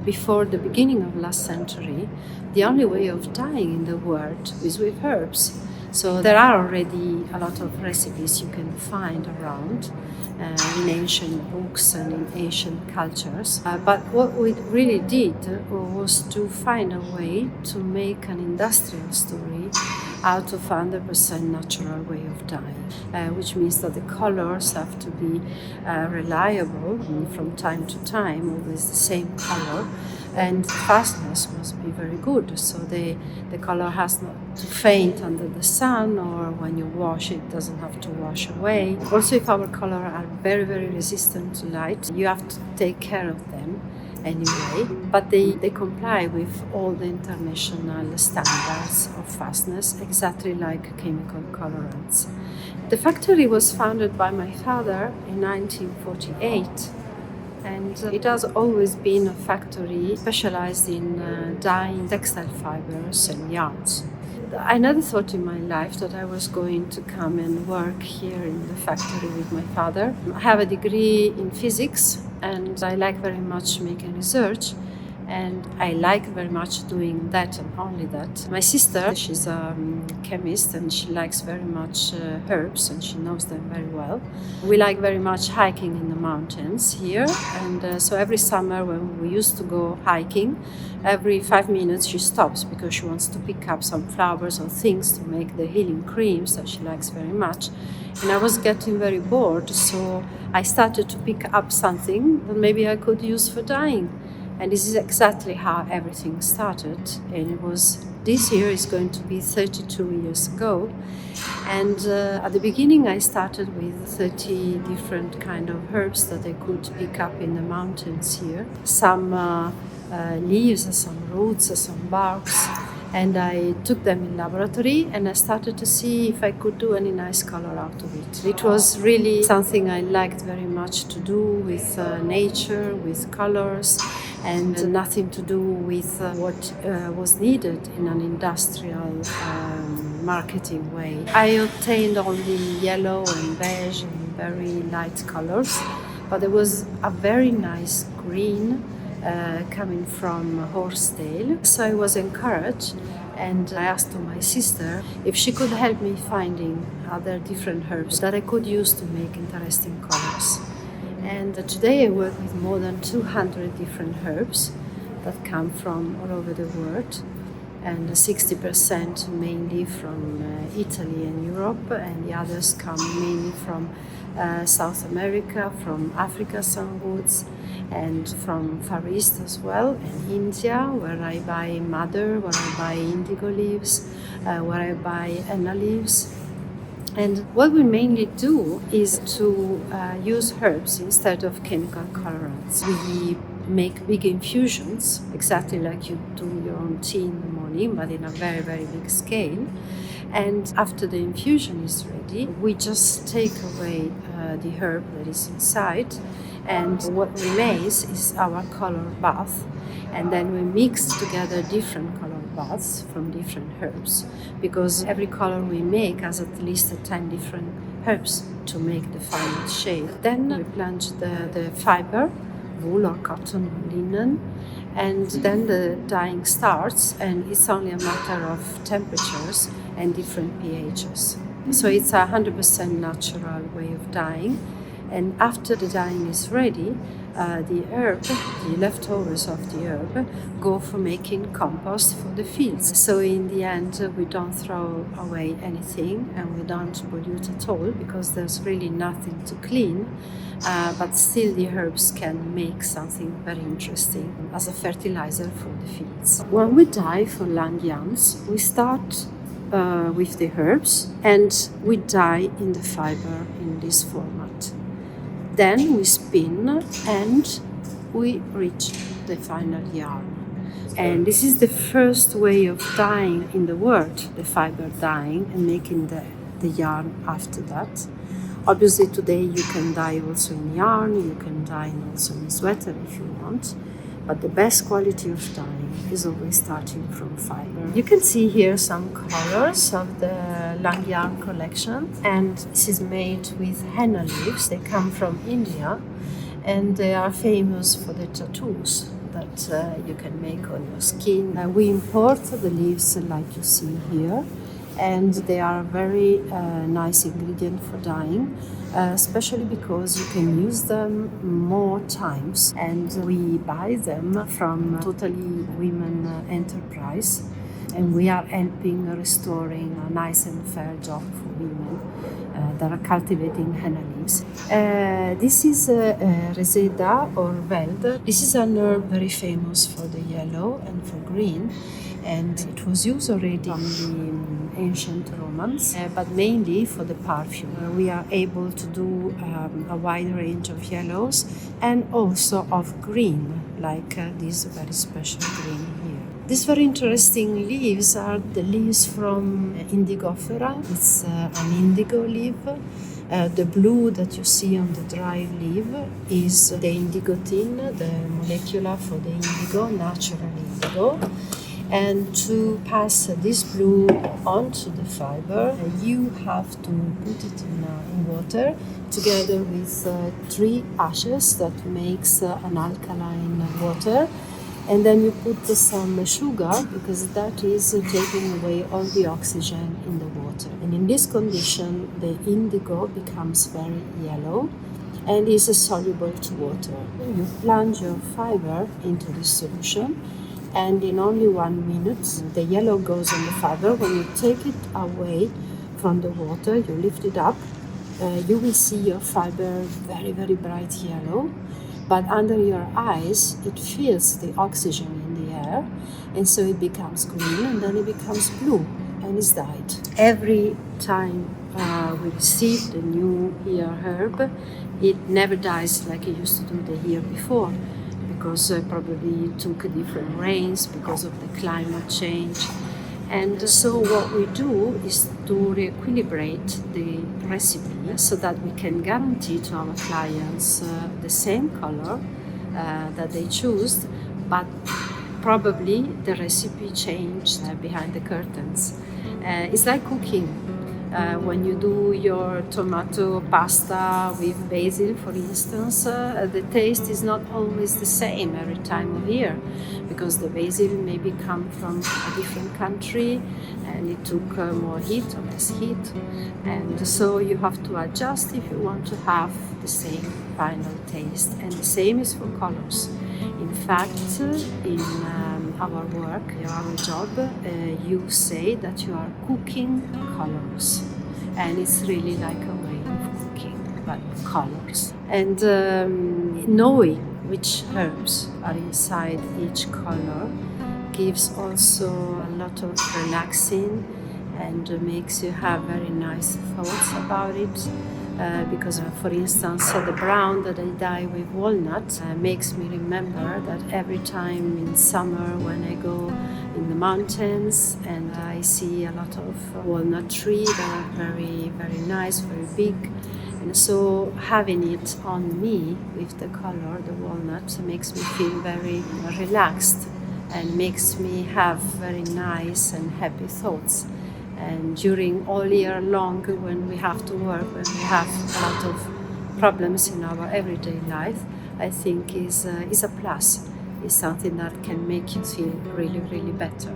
Before the beginning of last century, the only way of dyeing in the world is with herbs. So there are already a lot of recipes you can find around in ancient books and in ancient cultures. But what we really did was to find a way to make an industrial story out of 100% natural way of dyeing, which means that the colors have to be reliable from time to time, always the same color, and fastness must be very good, so the color has not to faint under the sun, or when you wash it doesn't have to wash away. Also, if our color are very, very resistant to light, you have to take care of them anyway, but they comply with all the international standards of fastness, exactly like chemical colorants. The factory was founded by my father in 1948, and it has always been a factory specialized in dyeing textile fibers and yarns. I never thought in my life that I was going to come and work here in the factory with my father. I have a degree in physics, and I like very much making research, and I like very much doing that and only that. My sister, she's a chemist, and she likes very much herbs, and she knows them very well. We like very much hiking in the mountains here, and so every summer when we used to go hiking, every 5 minutes she stops because she wants to pick up some flowers or things to make the healing creams that she likes very much. And I was getting very bored, so I started to pick up something that maybe I could use for dyeing. And this is exactly how everything started. And it was, this year is going to be 32 years ago. And at the beginning I started with 30 different kind of herbs that I could pick up in the mountains here. Some leaves, some roots, some barks. And I took them in laboratory, and I started to see if I could do any nice color out of it. It was really something I liked very much to do with nature, with colors, and nothing to do with what was needed in an industrial marketing way. I obtained only yellow and beige and very light colors, but there was a very nice green coming from horsetail. So I was encouraged, and I asked to my sister if she could help me finding other different herbs that I could use to make interesting colors. And today I work with more than 200 different herbs that come from all over the world, and 60% mainly from Italy and Europe, and the others come mainly from South America, from Africa, some woods, and from Far East as well, and India, where I buy madder, where I buy indigo leaves, where I buy henna leaves. And what we mainly do is to use herbs instead of chemical colorants. We make big infusions, exactly like you do your own tea in the morning, but in a very, very big scale. And after the infusion is ready, we just take away the herb that is inside, and what remains is our color bath. And then we mix together different color baths from different herbs, because every color we make has at least 10 different herbs to make the final shade. Then we plunge the fiber, wool or cotton or linen, and then the dyeing starts, and it's only a matter of temperatures and different pHs. So it's a 100% natural way of dyeing. And after the dyeing is ready, the herb, the leftovers of the herb, go for making compost for the fields. So in the end, we don't throw away anything, and we don't pollute at all, because there's really nothing to clean. But still the herbs can make something very interesting as a fertilizer for the fields. When we dye for long yarns, we start with the herbs, and we dye in the fiber in this format. Then we spin, and we reach the final yarn. And this is the first way of dyeing in the world, the fiber dyeing, and making the yarn after that. Obviously today you can dye also in yarn, you can dye also in sweater if you want, but the best quality of dyeing is always starting from fiber. You can see here some colors of the long yarn collection, and this is made with henna leaves. They come from India, and they are famous for the tattoos that you can make on your skin. We import the leaves like you see here, and they are a very nice ingredient for dyeing, especially because you can use them more times, and we buy them from totally women enterprise, and we are helping restoring a nice and fair job for women that are cultivating henna leaves. This is reseda or veld. This is an herb very famous for the yellow and for green, and it was used already in the ancient Romans, but mainly for the perfume. We are able to do a wide range of yellows and also of green, like this very special green here. These very interesting leaves are the leaves from Indigofera. It's an indigo leaf. The blue that you see on the dry leaf is the indigotin, the molecule for the indigo, natural indigo. And to pass this blue onto the fiber, you have to put it in water together with 3 ashes that makes an alkaline water. And then you put some sugar, because that is taking away all the oxygen in the water. And in this condition, the indigo becomes very yellow and is soluble to water. You plunge your fiber into this solution, and in only 1 minute, the yellow goes on the fiber. When you take it away from the water, you lift it up, you will see your fiber very, very bright yellow. But under your eyes, it feels the oxygen in the air, and so it becomes green, and then it becomes blue, and is dyed. Every time we receive the new ear herb, it never dies like it used to do the year before, because probably it took different rains because of the climate change. And so what we do is to re-equilibrate the recipe so that we can guarantee to our clients the same color that they choose, but probably the recipe changed behind the curtains. It's like cooking. When you do your tomato pasta with basil, for instance, the taste is not always the same every time of year, because the basil maybe come from a different country and it took more heat or less heat, and so you have to adjust if you want to have the same final taste. And the same is for colors. In fact, in our work, our job, you say that you are cooking colors, and it's really like a way of cooking, but colors. And knowing which herbs are inside each color gives also a lot of relaxing and makes you have very nice thoughts about it. Because, for instance, the brown that I dye with walnut makes me remember that every time in summer when I go in the mountains and I see a lot of walnut trees that are very, very nice, very big. And so having it on me with the color, the walnut, makes me feel very relaxed and makes me have very nice and happy thoughts. And during all year long, when we have to work, when we have a lot of problems in our everyday life, I think is a plus. It's something that can make you feel really, really better.